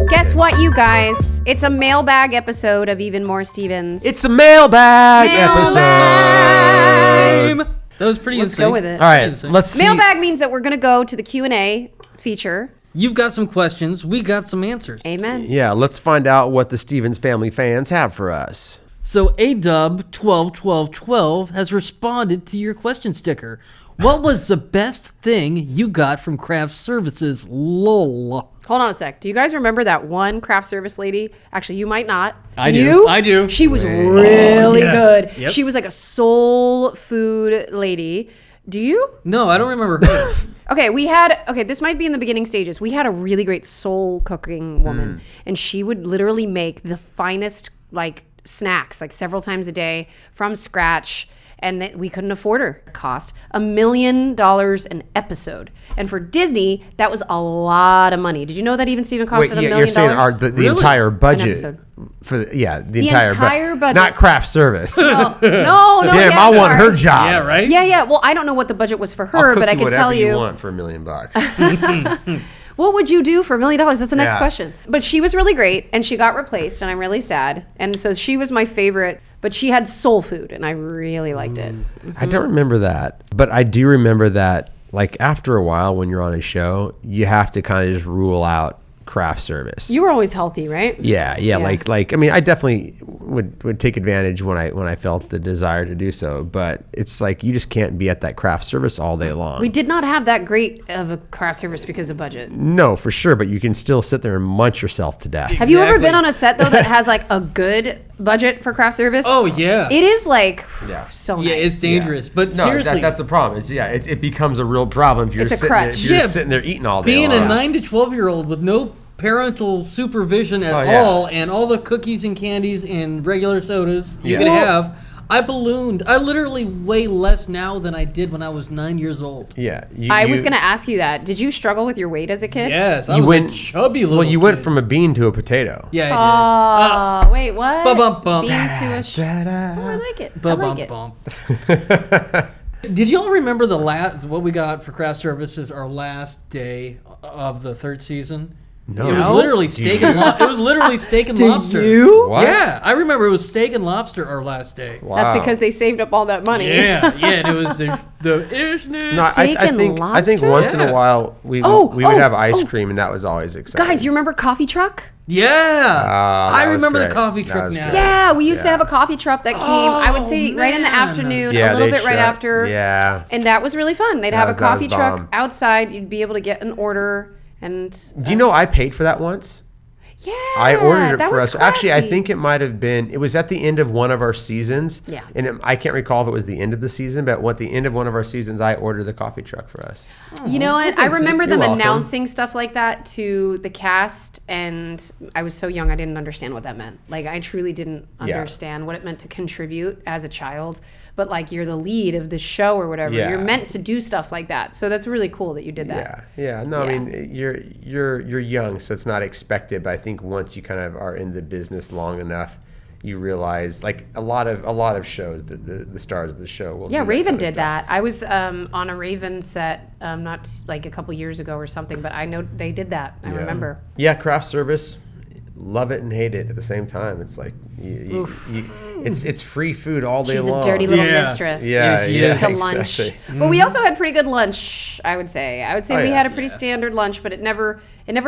Guess what, you guys? It's a mailbag episode of Even More Stevens. It's a mailbag episode. That was pretty Let's insane. go with it. All right, let's see. Mailbag means that we're going to go to the Q&A feature. You've got some questions. We got some answers. Amen. Yeah, let's find out what the Stevens family fans have for us. So ADub121212 has responded to your question sticker. What was the best thing you got from craft services? LOL. Hold on a sec. Do you guys remember that one craft service lady? Actually, you might not. I do. You? I do. She was really good. Yep. She was like a soul food lady. Do you? No, I don't remember her. Okay, this might be in the beginning stages. We had a really great soul cooking woman, and she would literally make the finest like snacks like several times a day from scratch, and that we couldn't afford her. It cost $1 million an episode, and for Disney that was a lot of money. Did you know that even Steven costed $1 million? You're saying the Really? entire budget episode. for the entire budget. not craft service. No. Damn, yeah, I want sorry. her job. Yeah, right? Yeah. Well, I don't know what the budget was for her, I'll cook but I can whatever tell you want for $1 million. What would you do for $1 million? That's the next Yeah. question. But she was really great, and she got replaced, and I'm really sad. And so she was my favorite, but she had soul food, and I really liked it. I don't remember that, but I do remember that. Like after a while, when you're on a show, you have to kind of just rule out craft service. You were always healthy, right? Yeah. Like I mean, I definitely would take advantage when I felt the desire to do so, but it's like you just can't be at that craft service all day long. We did not have that great of a craft service because of budget. No, for sure, but you can still sit there and munch yourself to death. Have you ever Exactly. been on a set, though, that has like a good budget for craft service? Oh, yeah. It is like Yeah. so Yeah, nice. it's dangerous. But No, seriously, that's the problem. It becomes a real problem if you're It's a sitting there, crutch. if you're Yeah, sitting there eating all day being long. a 9 to 12-year-old with no parental supervision at Oh, yeah. all, and all the cookies and candies and regular sodas you Yeah. can Well- have, I ballooned. I literally weigh less now than I did when I was 9 years old. Yeah, I was going to ask you that. Did you struggle with your weight as a kid? Yes, I You was went a chubby little Well, you went kid. from a bean to a potato. Yeah, I Wait, what? Ba-bum-bum. Being to a Oh, I like it. did. I like it. Bump. Did y'all remember what we got for craft services our last day of the third season? No. It was literally steak and it was literally steak and lobster. you? What? Yeah, I remember it was steak and lobster our last day. Wow. That's because they saved up all that money. Yeah, and it was the ishness. No, Steak I and think lobster? once in Yeah. a while we would have ice cream, and that was always exciting. Guys, you remember Coffee Truck? Yeah, that I was remember the great. coffee That truck was now. great. Yeah, we used to Yeah. have a coffee truck that came, I would say, right in the man. afternoon, Yeah, a little they'd bit right shut- after. Yeah. And that was really fun. They'd have a was- that was coffee truck bomb. outside. You'd be able to get an order. And Do you know I paid for that once? yeah, I ordered it that for was us. Actually, I classy. think it might have been. It was at the end of one of our seasons. Yeah. And I can't recall if it was the end of the season, but at the end of one of our seasons, I ordered the coffee truck for us. You know what? I remember them You're welcome. announcing stuff like that to the cast, and I was so young I didn't understand what that meant. Like, I truly didn't Yeah. understand what it meant to contribute as a child. But like, you're the lead of the show or whatever. Yeah. You're meant to do stuff like that. So that's really cool that you did that. Yeah. No, I Yeah. mean you're young, so it's not expected. But I think once you kind of are in the business long enough, you realize like a lot of shows, the stars of the show will. Yeah, do that Raven kind of did stuff. that. I was on a Raven set, not like a couple years ago or something, but I know they did that. I remember. Yeah, craft service. Love it and hate it at the same time. It's like it's free food all day She's long. a dirty little Yeah. mistress. Yeah, She yeah, is. To lunch. But we also had pretty good lunch, I would say. I would say Oh, we yeah. had a pretty standard lunch, but it never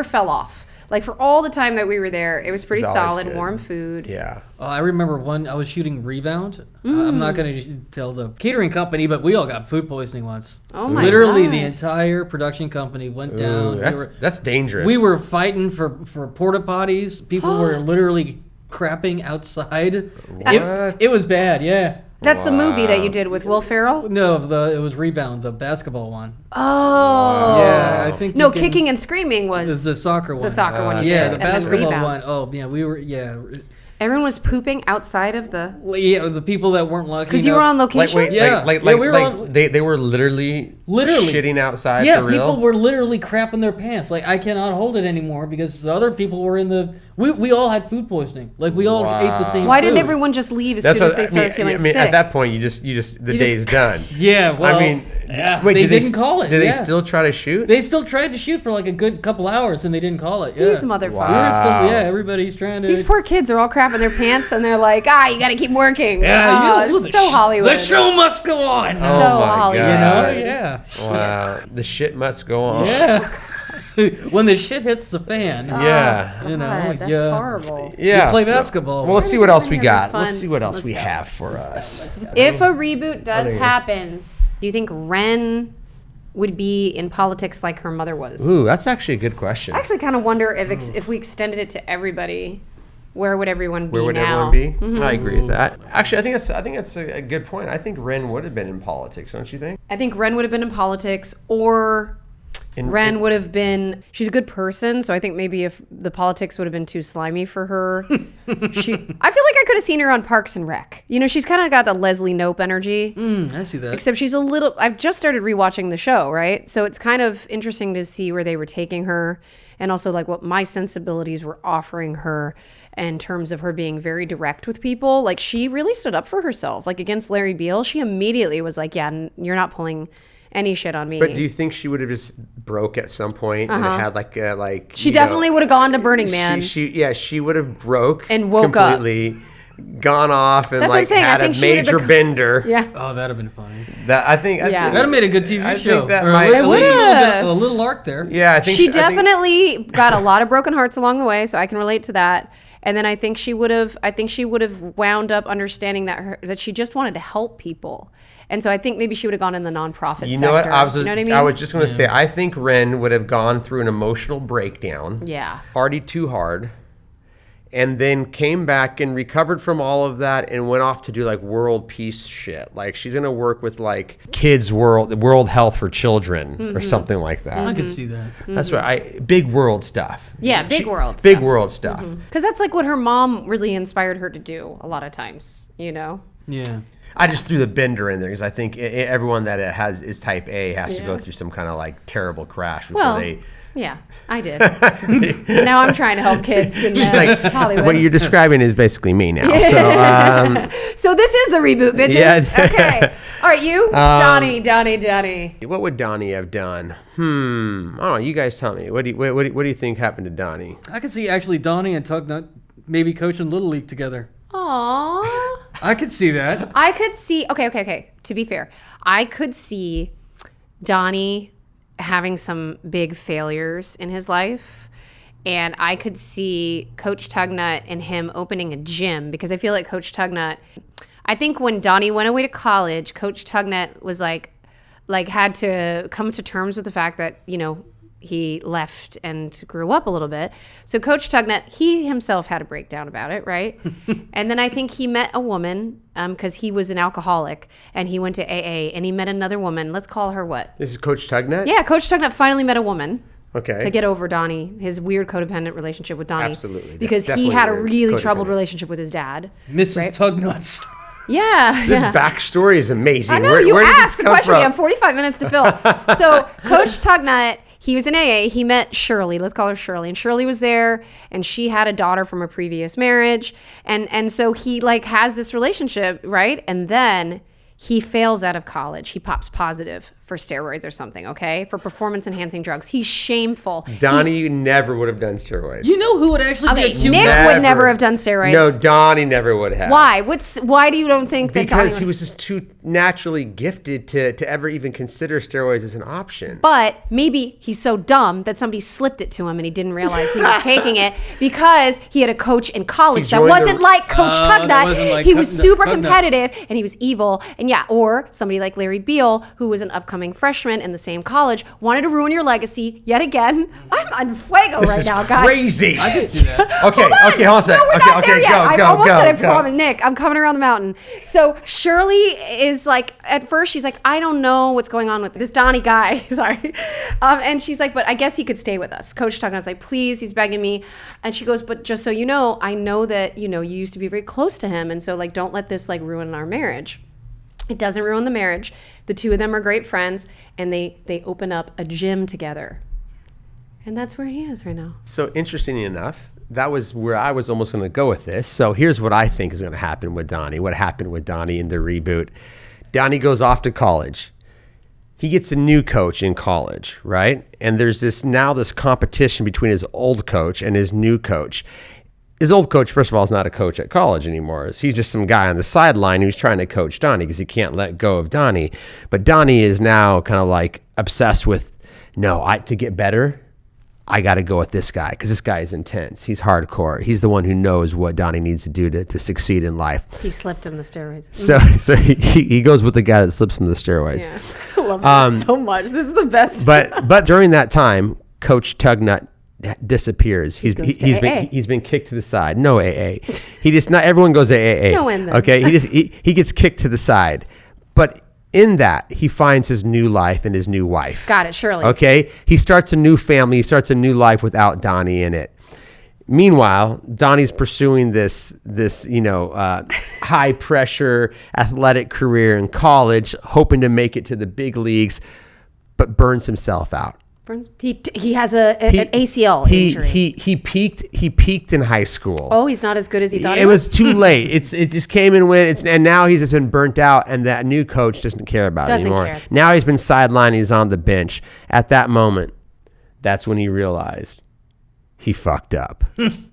fell off. Like for all the time that we were there, it was pretty It's always solid, good. warm food. Yeah. I remember I was shooting Rebound. I'm not going to tell the catering company, but we all got food poisoning once. Oh my Literally, God. the entire production company went down. Ooh, that's dangerous. We were fighting for porta potties. People were literally crapping outside. What? It was bad. Yeah. That's the movie that you did with Will Ferrell? No, it was Rebound, the basketball one. Oh. Yeah, I think. No, you can- Kicking and Screaming is was the soccer one. the soccer one. you Yeah, did, the and then basketball Rebound. one. Oh, yeah, we were. Yeah. Everyone was pooping outside of the... Yeah, the people that weren't lucky. Because you were on location? They were literally shitting outside for real? Yeah, people were literally crapping their pants. Like, I cannot hold it anymore because the other people were in the... We all had food poisoning. Like, we all ate the same Why food. didn't everyone just leave as soon as they started feeling sick? At that point, the day's done. Yeah, well... I mean... Yeah, wait, they didn't call it. Did they still try to shoot? They still tried to shoot for like a good couple hours, and they didn't call it. Yeah. These motherfuckers. Wow. Everybody's trying to... These poor kids are all crapping their pants, and they're like, you got to keep working. Yeah, it's so Hollywood. The show must go on. So Hollywood. God. You know? Yeah. Wow. The shit must go on. Yeah. When the shit hits the fan. Yeah. God, that's horrible. Yeah. You play basketball. Well, let's see what else we It's got. fun. Let's see what else Let's we go. have for us. If a reboot does happen, do you think Ren would be in politics like her mother was? Ooh, that's actually a good question. I actually kind of wonder if we extended it to everybody, where would everyone be Where would now? everyone be? I agree with that. Actually, I think that's a good point. I think Ren would have been in politics, don't you think? I think Ren would have been in politics, or Ren would have been... She's a good person, so I think maybe if the politics would have been too slimy for her... I feel like I could have seen her on Parks and Rec. You know, she's kind of got the Leslie Knope energy. I see that. Except she's a little... I've just started rewatching the show, right? So it's kind of interesting to see where they were taking her, and also like what my sensibilities were offering her in terms of her being very direct with people. Like, she really stood up for herself. Like, against Larry Beale, she immediately was like, you're not pulling any shit on me. But do you think she would have just broke at some point and had like she definitely would have gone to Burning Man. She would have broke and woke completely, gone off and That's what I'm saying. had I think a she would have major bender. Yeah. Oh, that'd have been funny. That'd have made a good TV show. Think that Or might. would've. a little arc there. Yeah, I think She definitely got a lot of broken hearts along the way, so I can relate to that. And then I think she would have wound up understanding that she just wanted to help people. And so I think maybe she would have gone in the nonprofit sector. You know what? You know what I mean? I was just going to say, I think Ren would have gone through an emotional breakdown. Yeah. Partied too hard. And then came back and recovered from all of that and went off to do like world peace shit. Like, she's going to work with like world health for children or something like that. I could see that. That's right. Big world stuff. Yeah, big world stuff. Because that's like what her mom really inspired her to do a lot of times, you know? Yeah. I just threw the bender in there because I think everyone that is type A has to go through some kind of like terrible crash before they... Yeah, I did. Now I'm trying to help kids in She's like, Hollywood. what you're describing is basically me now. So this is the reboot, bitches. Yeah. Okay. All right, you? Donnie. What would Donnie have done? I don't know. You guys tell me. What do you think happened to Donnie? I could see actually Donnie and Tugnut maybe coaching Little League together. Aww. I could see that. I could see... Okay. To be fair, I could see Donnie having some big failures in his life, and I could see Coach Tugnut and him opening a gym, because I feel like Coach Tugnut... I think when Donnie went away to college, Coach Tugnut was like had to come to terms with the fact that, you know, he left and grew up a little bit. So Coach Tugnut, he himself had a breakdown about it, right? And then I think he met a woman, because he was an alcoholic, and he went to AA, and he met another woman. Let's call her what? This is Coach Tugnut? Yeah, Coach Tugnut finally met a woman. Okay. To get over Donnie, his weird codependent relationship with Donnie. Absolutely. Because he Definitely had a weird. really troubled Codependent. relationship with his dad. Mrs. Right? Tugnuts. Yeah. This backstory is amazing. I know, Where you did asked this the come question. from? We have 45 minutes to fill. So Coach Tugnut, he was in AA. He met Shirley. Let's call her Shirley. And Shirley was there, and she had a daughter from a previous marriage. And so he like has this relationship, right? And then he fails out of college. He pops positive for steroids or something, okay? For performance-enhancing drugs. He's shameful. Donnie never would have done steroids. You know who would actually be a Okay, cute Nick guy? would never have done steroids. No, Donnie never would have. Why? Why do you don't think that Donnie Because would? he was just too naturally gifted to ever even consider steroids as an option. But maybe he's so dumb that somebody slipped it to him and he didn't realize he was taking it because he had a coach in college that joined wasn't the- like Coach that Tugnut. wasn't like He was super Tugnut. competitive and he was evil. And yeah, or somebody like Larry Beale, who was an upcoming upcoming freshman in the same college, wanted to ruin your legacy yet again. I'm on fuego right now, guys. Crazy. I can see that. Okay, hold on a sec. No, we're not there yet. I almost said I go. promise. Nick, I'm coming around the mountain. So Shirley is like, at first she's like, I don't know what's going on with this Donnie guy. Sorry. And she's like, but I guess he could stay with us. Coach Tugnut's like, please, he's begging me. And she goes, but just so you know, I know that, you used to be very close to him. And so like, don't let this like ruin our marriage. It doesn't ruin the marriage. The two of them are great friends, and they open up a gym together. And that's where he is right now. So interestingly enough, that was where I was almost going to go with this. So here's what I think is going to happen with Donnie. What happened with Donnie in the reboot. Donnie goes off to college. He gets a new coach in college, right? And there's this competition between his old coach and his new coach. His old coach, first of all, is not a coach at college anymore. He's just some guy on the sideline who's trying to coach Donnie because he can't let go of Donnie. But Donnie is now kind of like obsessed with, to get better, I got to go with this guy because this guy is intense. He's hardcore. He's the one who knows what Donnie needs to do to succeed in life. He slipped in the steroids. So he goes with the guy that slips from the steroids. Yeah. I love this so much. This is the best. But during that time, Coach Tugnut disappears. He's been kicked to the side. No AA. Not everyone goes to AA. No end then. Okay. He gets kicked to the side. But in that, he finds his new life and his new wife. Got it, Shirley. Okay. He starts a new family. He starts a new life without Donnie in it. Meanwhile, Donnie's pursuing this high pressure athletic career in college, hoping to make it to the big leagues, but burns himself out. He has an ACL injury. He peaked in high school. Oh, he's not as good as he thought. It was too late. It just came and went. And now he's just been burnt out, and that new coach doesn't care about it anymore. Care. Now he's been sidelined. He's on the bench. At that moment, that's when he realized he fucked up. And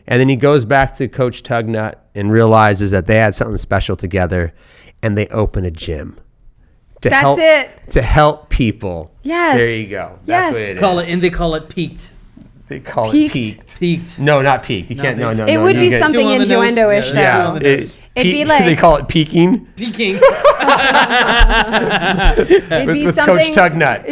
then he goes back to Coach Tugnut and realizes that they had something special together, and they open a gym. To help people. Yes. There you go. That's what it is. And they call it peaked. They call it peaked. Peaked. No, not peaked. You can't. No. It would be something innuendo-ish, though. Yeah. It'd be like they call it peaking. Peaking. It'd be with something. Coach Tugnut.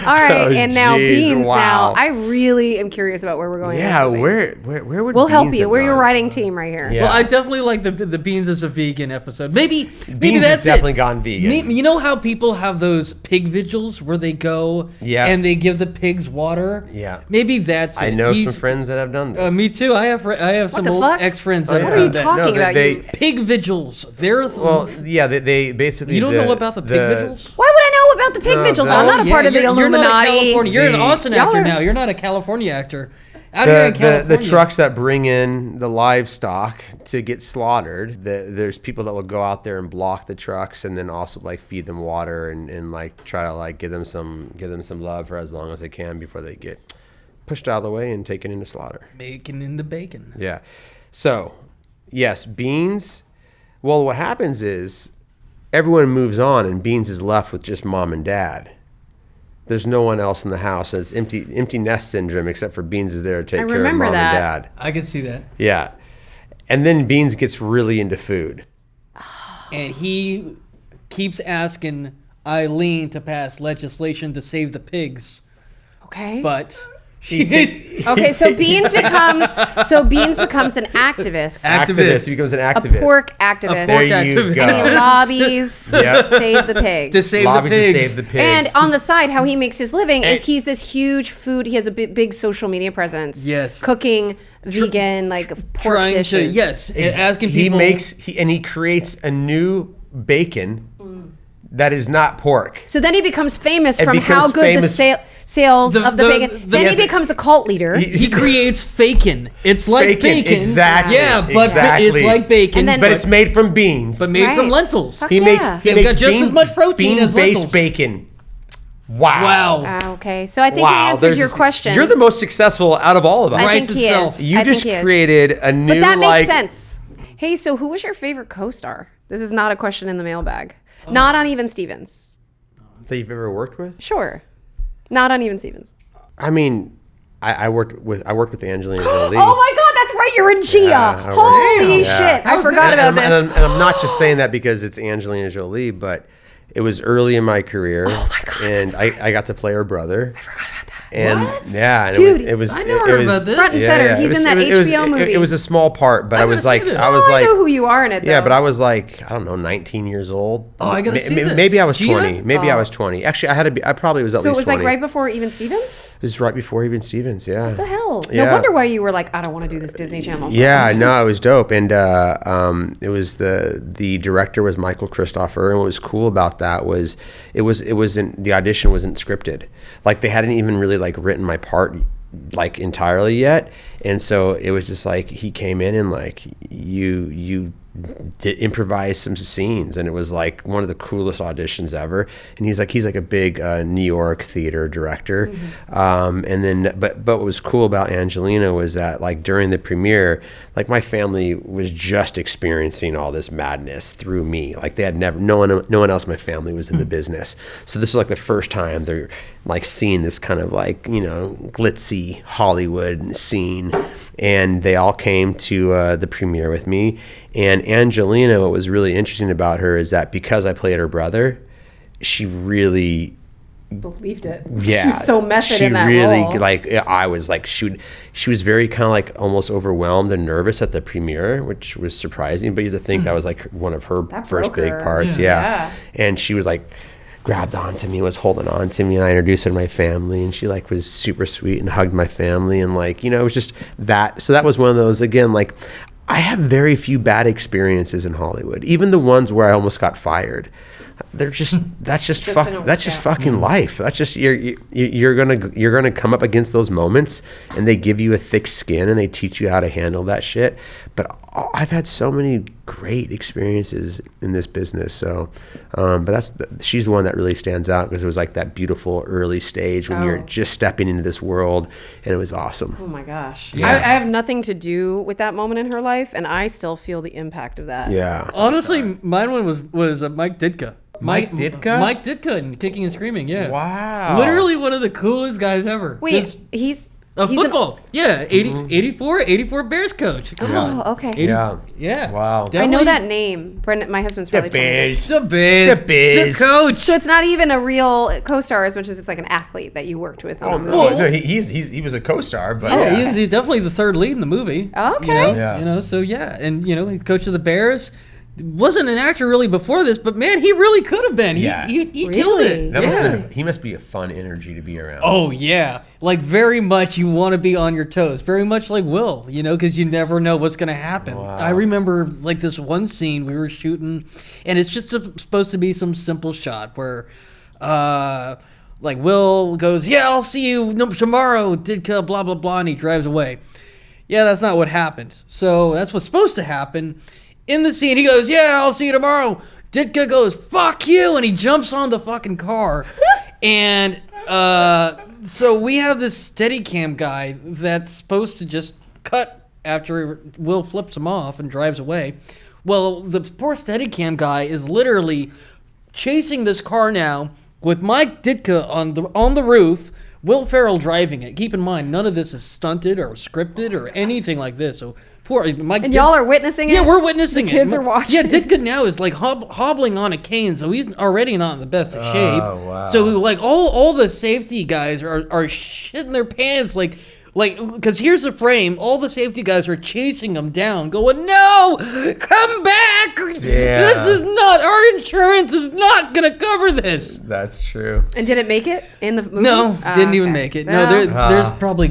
All right, and now geez, Beans. wow. Now I really am curious about where we're going. Yeah, with this, where would we'll Beans help you. have We're your gone? writing team right here. Yeah. Well, I definitely like the Beans as a vegan episode. Maybe Beans that's has definitely it. gone vegan. You know how people have those pig vigils where they go and they give the pigs water? Yeah. Maybe that's it. I know some friends that have done this. Me too. I have some the old fuck? ex-friends Oh, that yeah. have What are you done that. talking about? they- Pig vigils. They're they basically. you don't know about the pig vigils? Why would I know about the pig vigils? I'm not a part of the You're not a Illuminati. California. You're an Austin Y'all actor are- now. You're not a California actor. Out here in California, The trucks that bring in the livestock to get slaughtered, there's people that will go out there and block the trucks and then also like feed them water and like try to like give them some love for as long as they can before they get pushed out of the way and taken into slaughter. Bacon into bacon. Yeah. So, yes, Beans. Well, what happens is everyone moves on and Beans is left with just mom and dad. There's no one else in the house. It's empty nest syndrome, except for Beans is there to take care of mom and dad. I can see that. Yeah. And then Beans gets really into food. And he keeps asking Eileen to pass legislation to save the pigs. Okay. But Okay, so Beans becomes an activist. Activist. He becomes an activist. A pork activist. There you go. And he lobbies to save the pigs. to save Lobbies the pigs. to save the pigs. And on the side, how he makes his living is he's this huge food. He has a big social media presence. Yes. Cooking vegan pork Trying dishes. asking people. He creates a new bacon that is not pork. So then he becomes famous It from how becomes good famous- the sales of the bacon. Then he becomes a cult leader. He creates fakin. It's like bacon. Exactly. Yeah, but exactly. it's like bacon. And then- But it's made from beans. but made from Right. lentils. Fuck he yeah. makes They've got just as much protein as bean-based lentils. bacon. Wow. Wow. Okay, so I think he answered your question. You're the most successful out of all of us. I Writes think he itself. is. You I think just he is. created a new But that makes sense. Hey, so who was your favorite co-star? This is not a question in the mailbag. Not on Even Stevens. that you've ever worked with. Sure. Not on Even Stevens. I mean, I worked with Angelina Jolie. Oh my God, that's right. You're in Chia. Yeah, Holy yeah. shit! I forgot about this. And I'm not just saying that because it's Angelina Jolie, but it was early in my career. Oh my God, And I got to play her brother. I forgot about that. And What? yeah, and Dude, it was I never heard about this. Front and center. He's in that HBO movie. It was a small part, but I was gotta like, see this. I know who you are in it. Though. yeah, but I was like, I don't know, 19 years old. Oh, I gotta see this. Maybe I was Gia? 20. Maybe I was 20. Actually, I probably was at So least it was 20. like right before Even Stevens. It was right before Even Stevens. Yeah. What the hell? No Yeah. wonder why you were like, I don't want to do this Disney Channel. Yeah, no, it was dope, and it was the director was Michael Christopher, and what was cool about that was it wasn't the audition wasn't scripted, like they hadn't even really like written my part like entirely yet, and so it was just like he came in and like you did improvise some scenes, and it was like one of the coolest auditions ever. And he's like a big New York theater director. And then but what was cool about Angelina was that like during the premiere, like my family was just experiencing all this madness through me. Like they had no one else in my family was in the business, so this is like the first time they're like seeing this kind of like, you know, glitzy Hollywood scene. And they all came to the premiere with me. And Angelina, what was really interesting about her is that because I played her brother, she really Believed it. yeah, She was so method she in that really role. like I was like she was very kind of like almost overwhelmed and nervous at the premiere, which was surprising. But you have to think that was like one of her That first broke big her. parts, Yeah. And she was like grabbed onto me, was holding on to me, and I introduced her to my family, and she like was super sweet and hugged my family, and like, you know, it was just that. So that was one of those, again, like I have very few bad experiences in Hollywood, even the ones where I almost got fired. They're just that's just fucking life. That's just you're gonna come up against those moments, and they give you a thick skin and they teach you how to handle that shit. But I've had so many great experiences in this business. So, but she's the one that really stands out because it was like that beautiful early stage when you're just stepping into this world, and it was awesome. Oh my gosh. Yeah. I have nothing to do with that moment in her life, and I still feel the impact of that. Yeah. Honestly, mine one was Mike Ditka. Mike Ditka? Mike Ditka in Kicking and Screaming, yeah. Wow. Literally one of the coolest guys ever. Wait, he's Football. 84 Bears coach. Come on. Oh, okay. 80 Yeah. Yeah. Wow. I know Definitely that name. Brendan, my husband's probably told me. The Bears. The Bears. The coach. So it's not even a real co-star as much as it's like an athlete that you worked with on Oh a movie. no, he was a co-star, but Yeah, he's definitely the third lead in the movie. Okay. You know? Yeah. You know, so yeah. And, you know, he's coach of the Bears. Wasn't an actor really before this, but man, he really could have been. Yeah. He Really? killed it. That Yeah. he must be a fun energy to be around. Oh yeah, like very much you want to be on your toes, very much like Will, you know, because you never know what's gonna happen. Wow. I remember like this one scene we were shooting, and it's just supposed to be some simple shot where, like Will goes, "Yeah, I'll see you tomorrow." Ditka, blah blah blah, and he drives away. Yeah, that's not what happened. So that's what's supposed to happen. In the scene, he goes, "Yeah, I'll see you tomorrow." Ditka goes, "Fuck you," and he jumps on the fucking car. And so we have this Steadicam guy that's supposed to just cut after Will flips him off and drives away. Well, the poor Steadicam guy is literally chasing this car now with Mike Ditka on the roof, Will Ferrell driving it. Keep in mind, none of this is stunted or scripted or anything like this. So poor Mike. And y'all are witnessing it? Yeah, we're witnessing The it. kids are watching. Yeah, Ditka now is like hobbling on a cane, so he's already not in the best of shape. Oh, wow. So like all the safety guys are shitting their pants like because here's the frame. All the safety guys are chasing him down, going, "No, come back! Yeah. This is not our insurance is not gonna cover this." That's true. And did it make it in the movie? No, Oh, didn't even okay. make it. Well, No, there's probably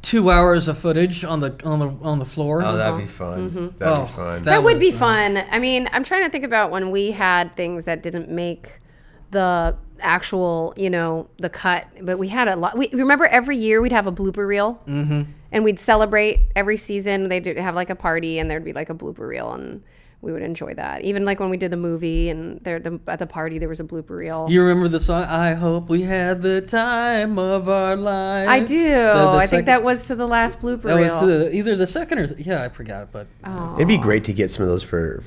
2 hours of footage on the floor. Oh, that'd be fun. That'd be fun. that would was, be fun. I mean, I'm trying to think about when we had things that didn't make the actual, you know, the cut, but we had a lot. We remember every year we'd have a blooper reel, and we'd celebrate every season. They'd have like a party, and there'd be like a blooper reel, and we would enjoy that. Even like when we did the movie, and at the party there was a blooper reel. You remember the song? I hope we had the time of our lives. I do. I think that was to the last blooper that reel. was to either the second or I forgot, but It'd be great to get some of those for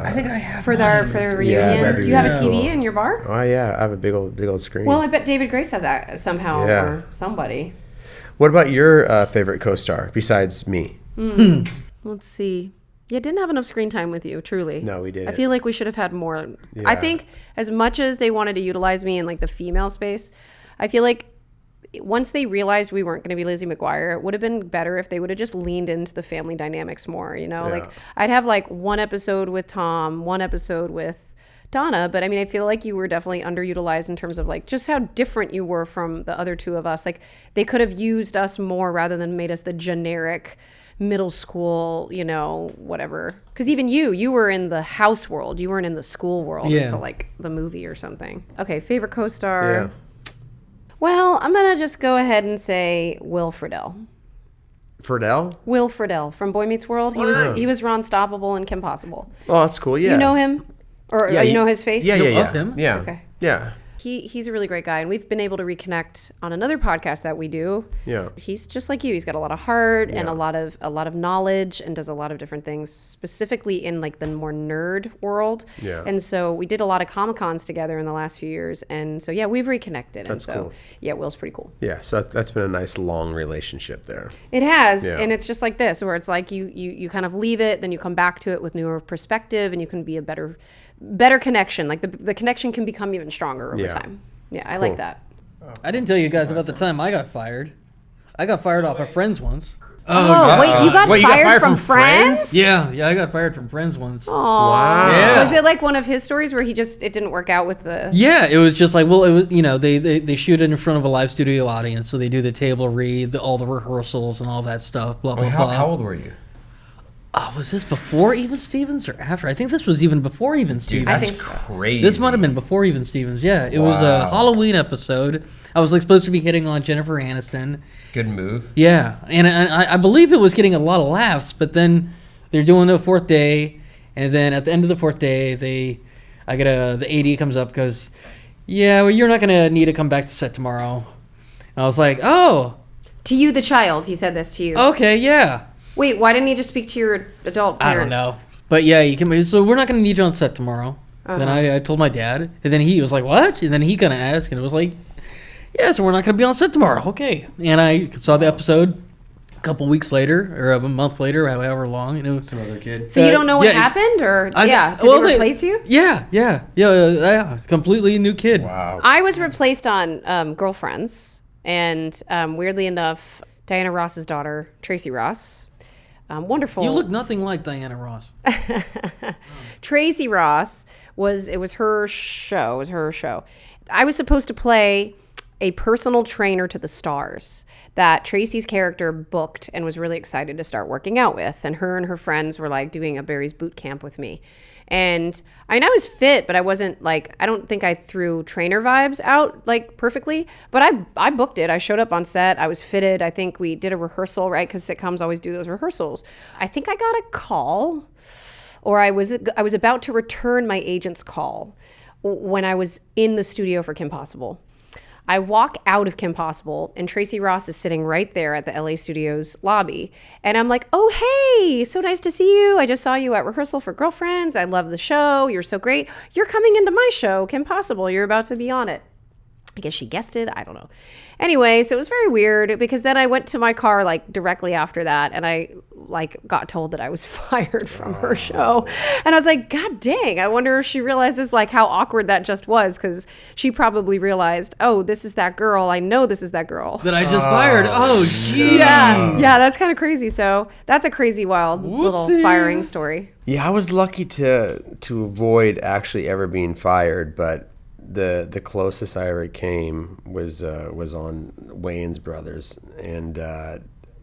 I think I have for their reunion. that'd be Do you have a really TV cool. in your bar? Oh yeah, I have a big old screen. Well, I bet David Grace has that somehow Yeah. or somebody. What about your favorite co-star besides me? Let's see. Yeah, didn't have enough screen time with you, truly. No, we didn't. I feel like we should have had more. Yeah. I think as much as they wanted to utilize me in like the female space, I feel like once they realized we weren't going to be Lizzie McGuire, it would have been better if they would have just leaned into the family dynamics more, you know? Yeah. Like I'd have like one episode with Tom, one episode with Donna, but I mean, I feel like you were definitely underutilized in terms of like just how different you were from the other two of us. Like they could have used us more rather than made us the generic middle school, you know, whatever. Because even you were in the house world. You weren't in the school world until like the movie or something. Okay, favorite co-star. Yeah. Well, I'm going to just go ahead and say Will Friedle. Friedle? Will Friedle from Boy Meets World. He was Ron Stoppable and Kim Possible. Oh, that's cool. Yeah. You know him? Or you know his face? Yeah, You yeah, love yeah. him? Yeah. Okay. Yeah. He's a really great guy, and we've been able to reconnect on another podcast that we do. Yeah. He's just like you. He's got a lot of heart and a lot of knowledge, and does a lot of different things, specifically in like the more nerd world. Yeah. And so we did a lot of Comic-Cons together in the last few years, and so yeah, we've reconnected. That's and so cool. yeah, Will's pretty cool. Yeah. So that's been a nice long relationship there. It has, Yeah. and it's just like this, where it's like you kind of leave it, then you come back to it with newer perspective, and you can be a better connection. Like the connection can become even stronger over Yeah. time. Yeah, I like that. I didn't tell you guys about the time I got fired. I got fired off of Friends once. Oh, wait, you got fired from Friends? Yeah, I got fired from Friends once. Aw. Yeah. Was it like one of his stories where it didn't work out with the... Yeah, it was just like, well, it was, you know, they shoot it in front of a live studio audience, so they do the table read, all the rehearsals and all that stuff, blah, blah, blah. How old were you? Oh, was this before Even Stevens or after? I think this was even before Even Stevens. Dude, that's think so. crazy. This might have been before Even Stevens, yeah. It was a Wow. Halloween episode. I was like supposed to be hitting on Jennifer Aniston. Good move. Yeah, and I believe it was getting a lot of laughs, but then they're doing the fourth day, and then at the end of the fourth day, the AD comes up, goes, yeah, well, you're not going to need to come back to set tomorrow. And I was like, oh, To you, the child, he said this to you. okay, yeah. Wait, why didn't he just speak to your adult parents? I don't know. But yeah, you can. So we're not going to need you on set tomorrow. Then I told my dad, and then he was like, what? And then he kind of asked, and it was like, yeah, so we're not going to be on set tomorrow. Okay. And I saw the episode a couple weeks later, or a month later, however long. And it was Some other kid. So you don't know what yeah, happened, or did well, they replace you? Yeah. Completely new kid. Wow. I was replaced on Girlfriends, and weirdly enough, Diana Ross's daughter, Tracy Ross, wonderful. You look nothing like Diana Ross. Tracy Ross was her show. It was her show. I was supposed to play a personal trainer to the stars that Tracy's character booked and was really excited to start working out with. And her friends were like doing a Barry's boot camp with me. And I mean, I was fit, but I wasn't like, I don't think I threw trainer vibes out like perfectly, but I booked it. I showed up on set. I was fitted. I think we did a rehearsal, right? Because sitcoms always do those rehearsals. I think I got a call, or I was about to return my agent's call when I was in the studio for Kim Possible. I walk out of Kim Possible, and Tracy Ross is sitting right there at the LA Studios lobby. And I'm like, oh, hey, so nice to see you. I just saw you at rehearsal for Girlfriends. I love the show. You're so great. You're coming into my show, Kim Possible. You're about to be on it. I guess she guessed it. I don't know. Anyway, so it was very weird because then I went to my car like directly after that, and I like got told that I was fired from her show. And I was like, God dang, I wonder if she realizes like how awkward that just was, because she probably realized, oh, this is that girl. I know this is that girl. That I just fired. Oh, shit. Yeah, that's kind of crazy. So that's a crazy, wild little Whoopsie. firing story. Yeah, I was lucky to avoid actually ever being fired, but the closest I ever came was on Wayans Brothers, and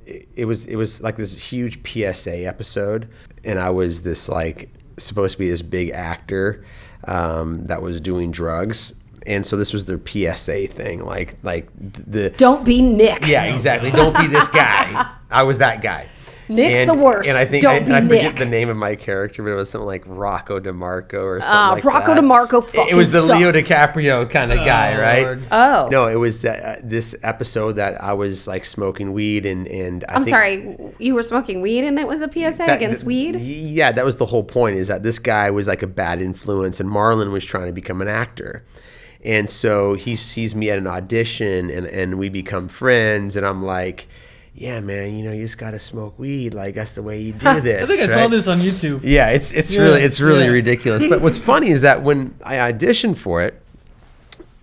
it was like this huge PSA episode, and I was this like supposed to be this big actor that was doing drugs, and so this was their PSA thing, like the Don't be Nick. yeah, exactly. Don't be this guy. I was that guy. Nick's the worst. And I think Don't be I forget Nick. the name of my character, but it was something like Rocco DeMarco or something like Rocco that. DeMarco fucking It was the Leo sucks. DiCaprio kind of guy, right? Lord. Oh. No, it was this episode that I was like smoking weed and I'm sorry, you were smoking weed and it was a PSA against weed? Yeah, that was the whole point, is that this guy was like a bad influence, and Marlon was trying to become an actor. And so he sees me at an audition, and we become friends, and I'm like, yeah, man, you just got to smoke weed. Like, that's the way you do this. I think I saw this on YouTube. Yeah, it's really ridiculous. But what's funny is that when I auditioned for it,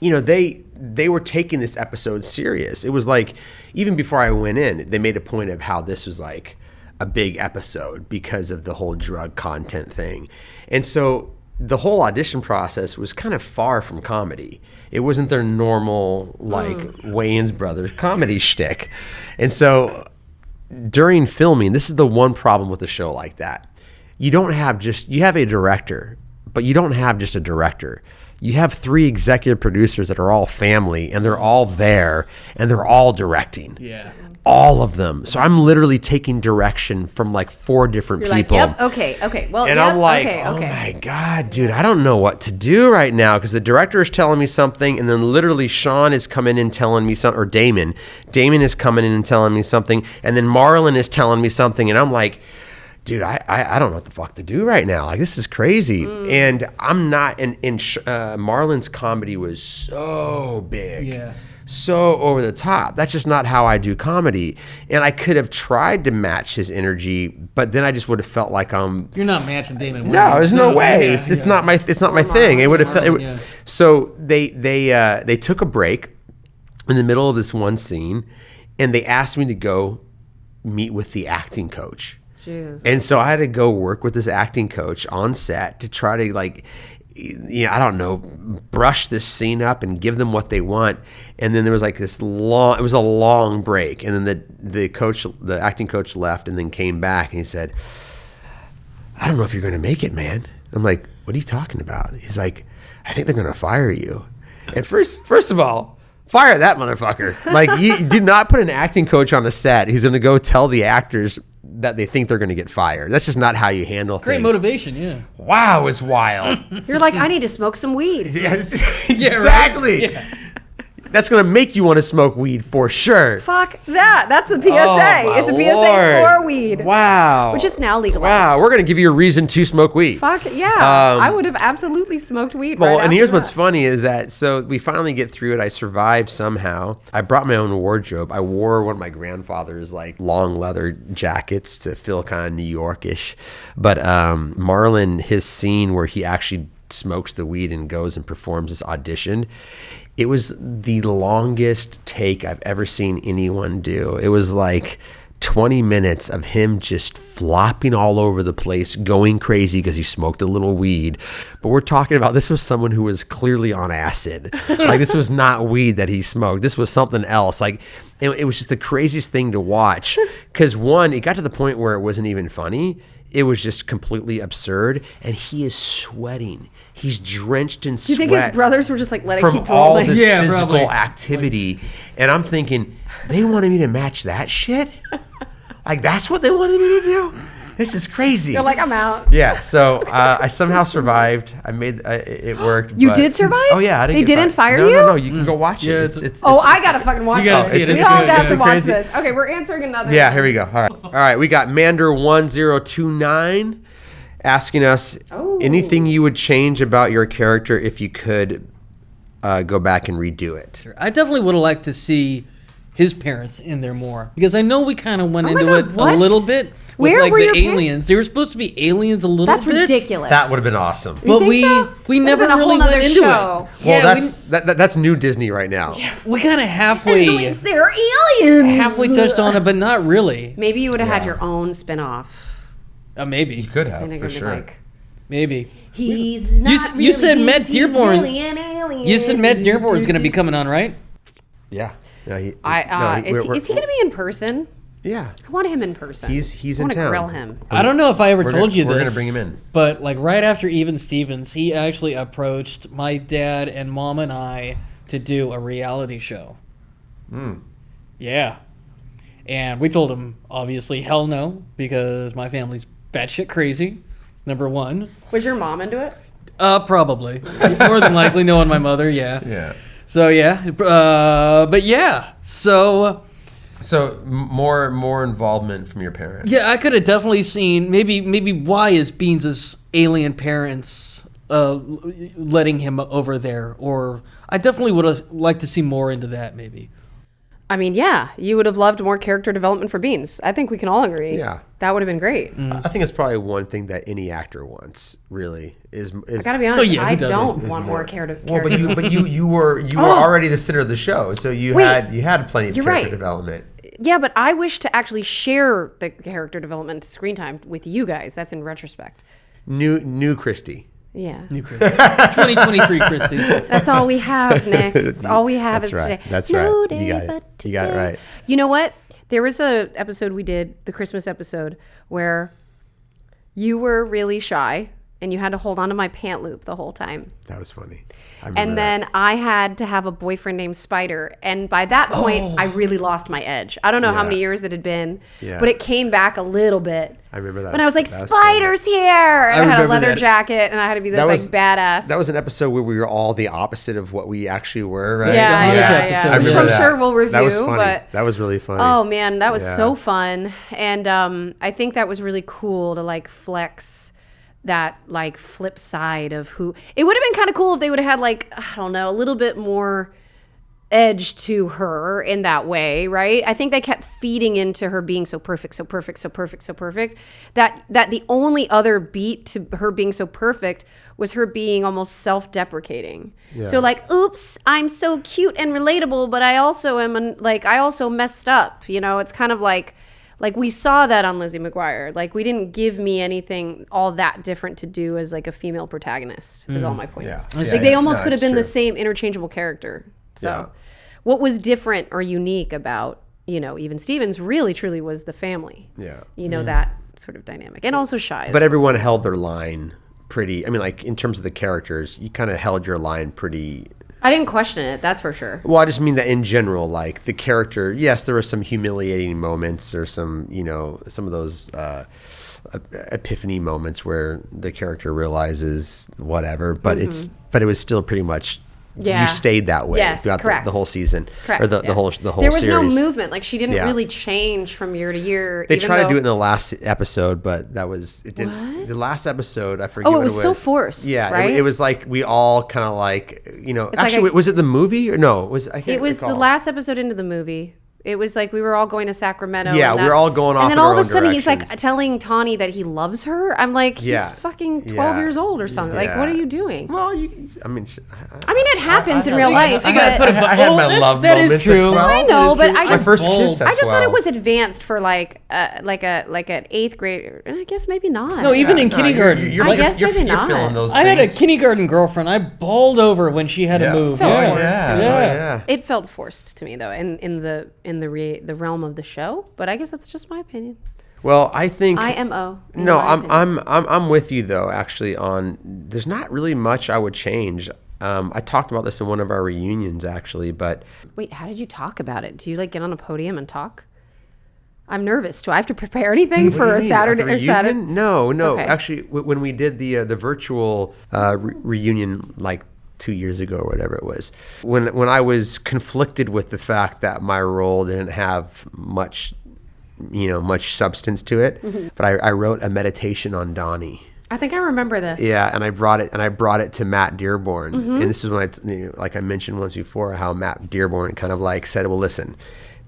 they were taking this episode serious. It was like, even before I went in, they made a point of how this was like a big episode because of the whole drug content thing. And so the whole audition process was kind of far from comedy. It wasn't their normal, like, Wayans Brothers comedy shtick. And so during filming, this is the one problem with a show like that. You have a director, but you don't have just a director. You have 3 executive producers that are all family, and they're all there, and they're all directing. Yeah. All of them. So I'm literally taking direction from like 4 different You're people. like, yep, okay, well, and yep, I'm like, okay. oh my God, dude, I don't know what to do right now, because the director is telling me something, and then literally Sean is coming in telling me something, or Damon is coming in and telling me something, and then Marlon is telling me something, and I'm like, dude, I don't know what the fuck to do right now. Like, this is crazy. And I'm not, and Marlon's comedy was so big. Yeah. So over the top. That's just not how I do comedy. And I could have tried to match his energy, but then I just would have felt like You're not matching Damon. No, there's no way. Yeah, it's not my thing. It would have felt. Yeah. So they took a break in the middle of this one scene, and they asked me to go meet with the acting coach. Jesus. And so I had to go work with this acting coach on set to try to, like, I don't know, brush this scene up and give them what they want. And then there was like it was a long break. And then the acting coach left and then came back, and he said, I don't know if you're going to make it, man. I'm like, what are you talking about? He's like, I think they're going to fire you. And first of all, fire that motherfucker. Like, you do not put an acting coach on a set who's going to go tell the actors that they think they're going to get fired. That's just not how you handle things. Great motivation, yeah. Wow, it's wild. You're like, I need to smoke some weed. Yeah, exactly. Right? Yeah. That's going to make you want to smoke weed for sure. Fuck that. That's the PSA. Oh, It's a my PSA Lord. for weed. Wow. Which is now legalized. Wow, we're going to give you a reason to smoke weed. Fuck yeah. I would have absolutely smoked weed. Well, right and here's after what's that. funny is that, so we finally get through it. I survived somehow. I brought my own wardrobe. I wore one of my grandfather's like long leather jackets to feel kind of New Yorkish. But Marlon, his scene where he actually smokes the weed and goes and performs this audition, it was the longest take I've ever seen anyone do. It was like 20 minutes of him just flopping all over the place, going crazy because he smoked a little weed. But we're talking about, this was someone who was clearly on acid. Like, this was not weed that he smoked. This was something else. Like, it was just the craziest thing to watch. Because one, it got to the point where it wasn't even funny. It was just completely absurd. And he is sweating. He's drenched in Do you sweat. think his brothers were just like, let it From keep all rolling? this Yeah, physical probably. activity. And I'm thinking, they wanted me to match that shit? Like, that's what they wanted me to do? This is crazy. You're like, I'm out. Yeah, so I somehow survived. I made it worked. You but- did survive? Oh yeah, I didn't. They get didn't fire no, you? No, you can go watch Yeah, it. it's- I gotta fucking watch You gotta this. see it. We It's all good. have to Yeah. watch Crazy. this. Okay, we're answering another. Yeah, here we go. All right, we got Mander1029 asking us anything you would change about your character if you could go back and redo it. I definitely would have liked to see his parents in there more, because I know we kind of went Oh my into God, it what? a little bit with Where like were the your aliens. They were supposed to be aliens a little That's bit. ridiculous. That would have been awesome. You But think we so? we Would've never been a really whole went nother into show. it. Well, that's new Disney right now. we kind of halfway They're aliens. halfway touched on it, but not really. Maybe you would have had your own spin-off. Maybe, You could have, And they're for gonna be sure. like, maybe. he's not you said really Matt he's Dearborn- really an alien. You said Matt Dearborn is going to be coming on, right? Yeah. No, Is he going to be in person? Yeah. I want him in person. He's I in want to town. grill him. I don't know if I ever We're told gonna- you this. we're gonna bring him in. But like right after Even Stevens, he actually approached my dad and mom and I to do a reality show. Yeah. And we told him, obviously, hell no, because my family's batshit crazy, number one. Was your mom into it? Probably. More than likely, knowing my mother, yeah. Yeah. So, yeah. But yeah, so... So more involvement from your parents. Yeah, I could have definitely seen maybe why is Beans' alien parents letting him over there, or I definitely would have liked to see more into that maybe. I mean, yeah, you would have loved more character development for Beans. I think we can all agree. Yeah. That would have been great. I think it's probably one thing that any actor wants. Really is. I gotta be honest. yeah, who I doesn't? don't Is want more. more character. Well, but you were already the center of the show, so you had plenty of You're character right. development. Yeah, but I wish to actually share the character development screen time with you guys. That's in retrospect. New Christy. Yeah. 2023, Christy. That's all we have, Nick. That's all we have That's is right. today. That's No right. day You got it. but You got it today. right. You know what? There was a episode we did, the Christmas episode, where you were really shy and you had to hold onto my pant loop the whole time. That was funny. I remember And that. then I had to have a boyfriend named Spider. And by that point, I really lost my edge. I don't know how Yeah. many years it had been, Yeah. but it came back a little bit. I remember that. When I was like, That was Spider's here! And I had a remember leather that. jacket and I had to be this badass. That was an episode where we were all the opposite of what we actually were, right? Yeah, The yeah, Hanukkah yeah. episode. I Which remember I'm that. sure we'll review. That was funny. But That was really funny. oh man, that was Yeah. so fun. And I think that was really cool to like flex that like flip side of who. It would have been kind of cool if they would have had like, I don't know, a little bit more edge to her in that way, right? I think they kept feeding into her being so perfect, so perfect, so perfect, so perfect, that the only other beat to her being so perfect was her being almost self-deprecating. So like, oops, I'm so cute and relatable, but I also am I also messed up. You know, it's kind of like we saw that on Lizzie McGuire. Like we didn't give me anything all that different to do as like a female protagonist. Is all my point is. Yeah. Like they almost No, could have it's been the true. same interchangeable character. So, Yeah. what was different or unique about even Stevens really truly was the family. Yeah. That sort of dynamic, and also Shy. But everyone held their line pretty. I mean, like in terms of the characters, you kind of held your line pretty. I didn't question it. That's for sure. Well, I just mean that in general, like the character. Yes, there were some humiliating moments, or some some of those epiphany moments where the character realizes whatever. But it was still pretty much. Yeah. You stayed that way Yes, throughout correct. the whole season, Correct. or the yeah. whole There was series. no movement. Like she didn't Yeah. really change from year to year. They even tried to do though- it in the last episode, but it didn't. What? The last episode, I forget. Oh, it what was so forced, Yeah, right? it was like we all kind of like like Actually, was it the movie or no? I can't It was the recall. last episode into the movie. It was like we were all going to Sacramento. Yeah, and we were all going off And then in all our of a own sudden he's like directions. telling Tawny that he loves her. I'm like, Yeah. he's fucking 12 Yeah. years old or something. Like, what are you doing? Well, I mean, it happens in real life. I gotta but- put a I had my love that is moments at true. 12. I know, but I My just first bold. kiss at I just thought it 12. was advanced for like an 8th grader, and I guess maybe not. No, even in No, kindergarten. you're, I guess maybe you're not. feeling those I had a things. kindergarten girlfriend. I bawled over when she had Yeah. to move. Felt Yeah. forced. Yeah, Yeah. oh, yeah. It felt forced to me though, in the realm of the show. But I guess that's just my opinion. Well, I think IMO. in No, my opinion. I'm with you though. Actually, on there's not really much I would change. I talked about this in one of our reunions actually, but Wait, how did you talk about it? Do you like get on a podium and talk? I'm nervous. Do I have to prepare anything for a Saturday or Saturday? No. Okay. Actually, when we did the virtual reunion like 2 years ago or whatever it was, when I was conflicted with the fact that my role didn't have much substance to it, Mm-hmm. but I wrote a meditation on Donnie. I think I remember this. Yeah, and I brought it to Matt Dearborn, Mm-hmm. and this is when like I mentioned once before how Matt Dearborn kind of like said, well, listen,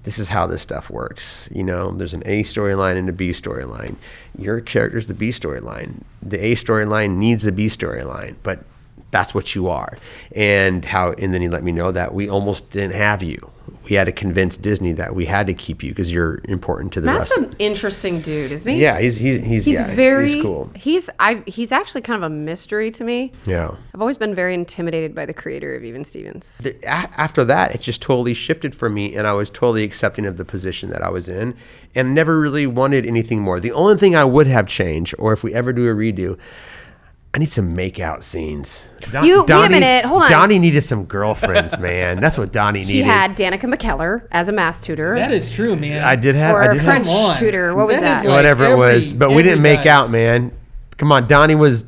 this is how this stuff works. There's an A storyline and a B storyline. Your character's the B storyline. The A storyline needs a B storyline, but that's what you are. And then he let me know that we almost didn't have you. We had to convince Disney that we had to keep you because you're important to the Matt's rest. an interesting dude, isn't he? Yeah, he's very he's cool. He's actually kind of a mystery to me. Yeah. I've always been very intimidated by the creator of Even Stevens. After that, it just totally shifted for me, and I was totally accepting of the position that I was in and never really wanted anything more. The only thing I would have changed, or if we ever do a redo, I need some make-out scenes. Wait a minute, hold on. Donnie needed some girlfriends, man. That's what Donnie needed. He had Danica McKellar as a math tutor. That is true, man. I did have. or I a did French Come on. tutor. What was That that? is like- whatever it was, but we didn't make every out, night. man. Come on, Donnie was.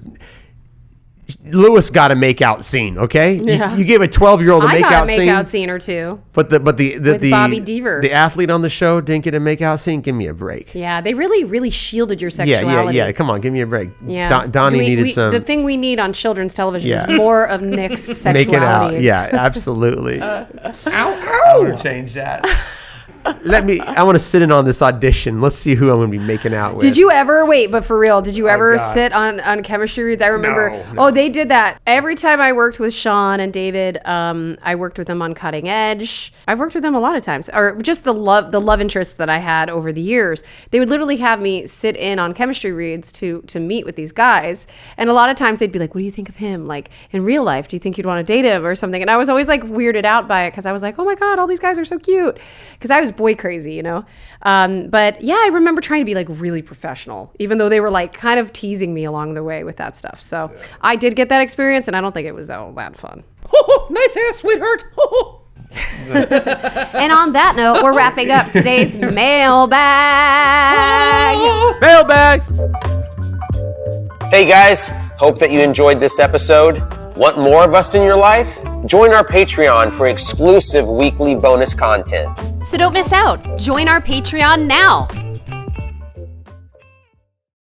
Lewis got a make out scene, okay? Yeah. You gave a 12-year-old a I make got out a make scene. out scene or two. But the Bobby Deaver. the athlete on the show didn't get a make out scene. Give me a break. Yeah, they really shielded your sexuality. Yeah. Come on, give me a break. Yeah. Donnie needed some The thing we need on children's television Yeah. is more of Nick's sexuality. making out. Yeah, absolutely. I want to change that. I want to sit in on this audition. Let's see who I'm going to be making out with. Did you ever, but for real, did you ever God. sit on chemistry reads? I remember, No. Oh, they did that. Every time I worked with Sean and David, I worked with them on Cutting Edge. I've worked with them a lot of times, or just the love interests that I had over the years. They would literally have me sit in on chemistry reads to meet with these guys. And a lot of times they'd be like, what do you think of him? Like in real life, do you think you'd want to date him or something? And I was always like weirded out by it because I was like, oh my God, all these guys are so cute. Because I was boy crazy, you know? But yeah, I remember trying to be like really professional, even though they were like kind of teasing me along the way with that stuff. So I did get that experience and I don't think it was all that fun. Nice ass, sweetheart. And on that note, we're wrapping up today's mailbag. Mailbag! Hey guys, hope that you enjoyed this episode. Want more of us in your life? Join our Patreon for exclusive weekly bonus content. So don't miss out. Join our Patreon now